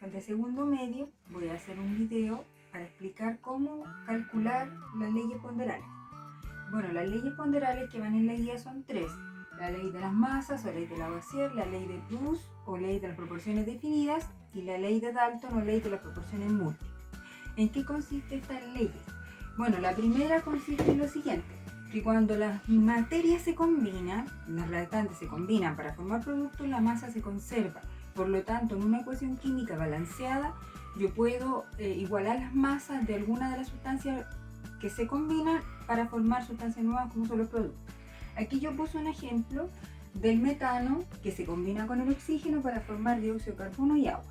de segundo medio voy a hacer un video para explicar cómo calcular las leyes ponderales. Bueno, las leyes ponderales que van en la guía son tres: la ley de las masas o ley de Lavoisier, la ley de Proust o ley de las proporciones definidas y la ley de Dalton o ley de las proporciones múltiples. ¿En qué consiste estas leyes? Bueno, la primera consiste en lo siguiente: que cuando las materias se combinan, las reactantes se combinan para formar productos, la masa se conserva. Por lo tanto, en una ecuación química balanceada, yo puedo igualar las masas de alguna de las sustancias que se combinan para formar sustancias nuevas como son los productos. Aquí yo puse un ejemplo del metano que se combina con el oxígeno para formar dióxido de carbono y agua.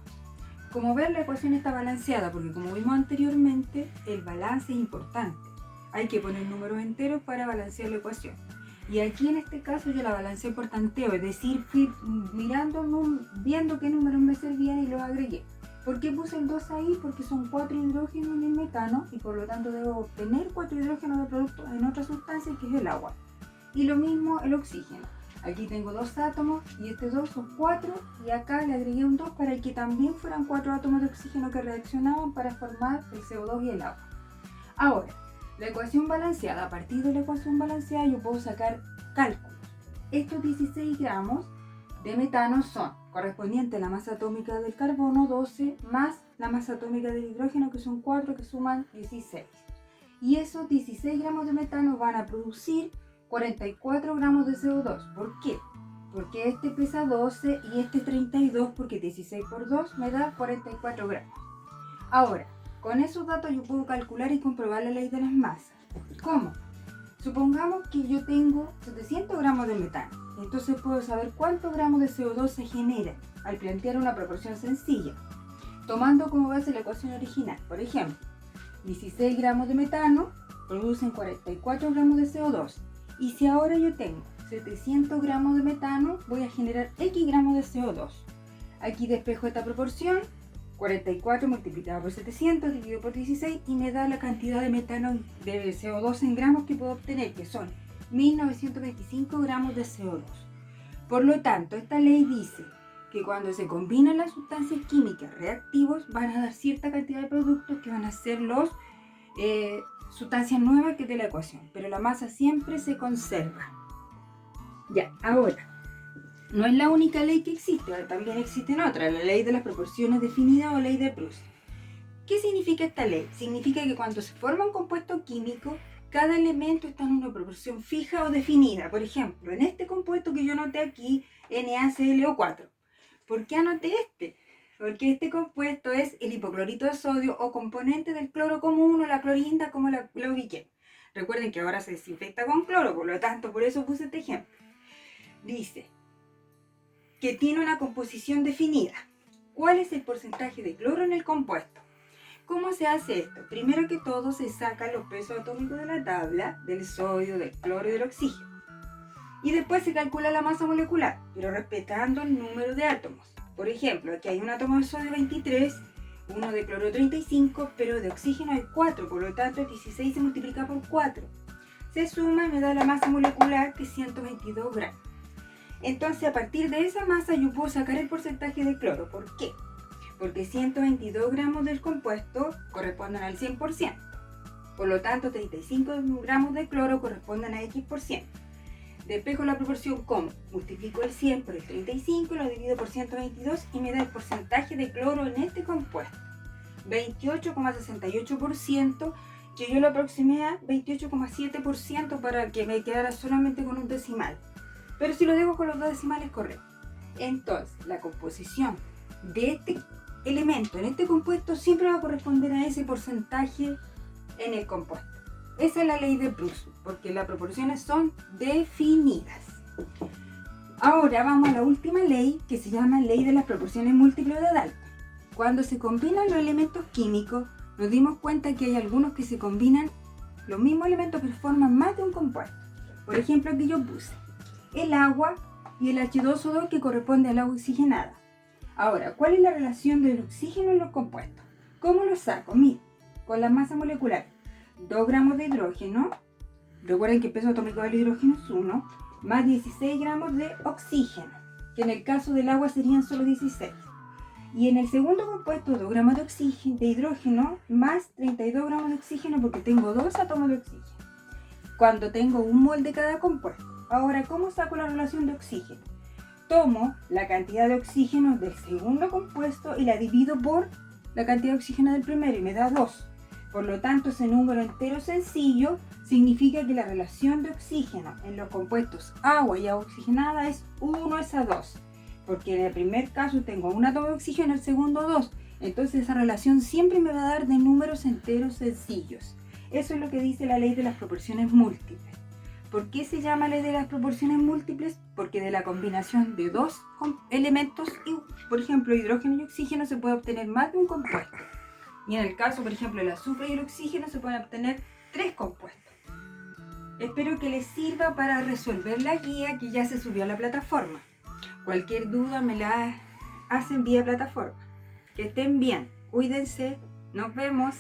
Como ver, la ecuación está balanceada porque, como vimos anteriormente, el balance es importante. Hay que poner números enteros para balancear la ecuación. Y aquí en este caso yo la balanceé por tanteo, es decir, fui viendo qué números me servían y los agregué. ¿Por qué puse el 2 ahí? Porque son 4 hidrógenos en el metano y por lo tanto debo obtener 4 hidrógenos de producto en otra sustancia que es el agua. Y lo mismo el oxígeno. Aquí tengo 2 átomos y este 2 son 4 y acá le agregué un 2 para que también fueran 4 átomos de oxígeno que reaccionaban para formar el CO2 y el agua. Ahora, la ecuación balanceada, a partir de la ecuación balanceada yo puedo sacar cálculos. Estos 16 gramos de metano son correspondientes a la masa atómica del carbono, 12, más la masa atómica del hidrógeno, que son 4, que suman 16. Y esos 16 gramos de metano van a producir 44 gramos de CO2. ¿Por qué? Porque este pesa 12 y este 32, porque 16 por 2 me da 44 gramos. Ahora, con esos datos yo puedo calcular y comprobar la ley de las masas. ¿Cómo? Supongamos que yo tengo 700 gramos de metano. Entonces puedo saber cuántos gramos de CO2 se generan al plantear una proporción sencilla, tomando como base la ecuación original. Por ejemplo, 16 gramos de metano producen 44 gramos de CO2. Y si ahora yo tengo 700 gramos de metano, voy a generar X gramos de CO2. Aquí despejo esta proporción. 44 multiplicado por 700 dividido por 16 y me da la cantidad de metano de CO2 en gramos que puedo obtener, que son 1925 gramos de CO2. Por lo tanto, esta ley dice que cuando se combinan las sustancias químicas reactivos van a dar cierta cantidad de productos que van a ser los sustancias nuevas que es de la ecuación, pero la masa siempre se conserva. Ya, ahora, no es la única ley que existe, también existen otras, la ley de las proporciones definidas o ley de Proust. ¿Qué significa esta ley? Significa que cuando se forma un compuesto químico, cada elemento está en una proporción fija o definida. Por ejemplo, en este compuesto que yo anoté aquí, NaClO4. ¿Por qué anoté este? Porque este compuesto es el hipoclorito de sodio o componente del cloro común o la clorinda, como la ubiqué. Recuerden que ahora se desinfecta con cloro, por lo tanto, por eso puse este ejemplo. Dice que tiene una composición definida. ¿Cuál es el porcentaje de cloro en el compuesto? ¿Cómo se hace esto? Primero que todo se sacan los pesos atómicos de la tabla, del sodio, del cloro y del oxígeno. Y después se calcula la masa molecular, pero respetando el número de átomos. Por ejemplo, aquí hay un átomo de sodio 23, uno de cloro 35, pero de oxígeno hay 4, por lo tanto el 16 se multiplica por 4. Se suma y me da la masa molecular, que es 122 gramos. Entonces, a partir de esa masa yo puedo sacar el porcentaje de cloro. ¿Por qué? Porque 122 gramos del compuesto corresponden al 100%. Por lo tanto, 35 gramos de cloro corresponden a X%. Despejo la proporción como: multiplico el 100 por el 35, lo divido por 122 y me da el porcentaje de cloro en este compuesto. 28,68%, que yo lo aproximé a 28,7% para que me quedara solamente con un decimal. Pero si lo dejo con los dos decimales, correcto. Entonces, la composición de este elemento en este compuesto siempre va a corresponder a ese porcentaje en el compuesto. Esa es la ley de Proust, porque las proporciones son definidas. Ahora vamos a la última ley, que se llama ley de las proporciones múltiples de Dalton. Cuando se combinan los elementos químicos, nos dimos cuenta que hay algunos que se combinan los mismos elementos pero forman más de un compuesto. Por ejemplo, aquí yo puse el agua y el H2O2, que corresponde al agua oxigenada. Ahora, ¿cuál es la relación del oxígeno en los compuestos? ¿Cómo lo saco? Miren, con la masa molecular. 2 gramos de hidrógeno, recuerden que el peso atómico del hidrógeno es 1, más 16 gramos de oxígeno, que en el caso del agua serían solo 16. Y en el segundo compuesto, 2 gramos de oxígeno, de hidrógeno más 32 gramos de oxígeno porque tengo 2 átomos de oxígeno. Cuando tengo 1 mol de cada compuesto. Ahora, ¿cómo saco la relación de oxígeno? Tomo la cantidad de oxígeno del segundo compuesto y la divido por la cantidad de oxígeno del primero y me da 2. Por lo tanto, ese número entero sencillo significa que la relación de oxígeno en los compuestos agua y agua oxigenada es 1:2. Porque en el primer caso tengo 1 átomo de oxígeno, en el segundo 2. Entonces esa relación siempre me va a dar de números enteros sencillos. Eso es lo que dice la ley de las proporciones múltiples. ¿Por qué se llama ley de las proporciones múltiples? Porque de la combinación de 2 elementos, por ejemplo, hidrógeno y oxígeno, se puede obtener más de un compuesto. Y en el caso, por ejemplo, del azufre y el oxígeno, se pueden obtener 3 compuestos. Espero que les sirva para resolver la guía que ya se subió a la plataforma. Cualquier duda me la hacen vía plataforma. Que estén bien, cuídense, nos vemos.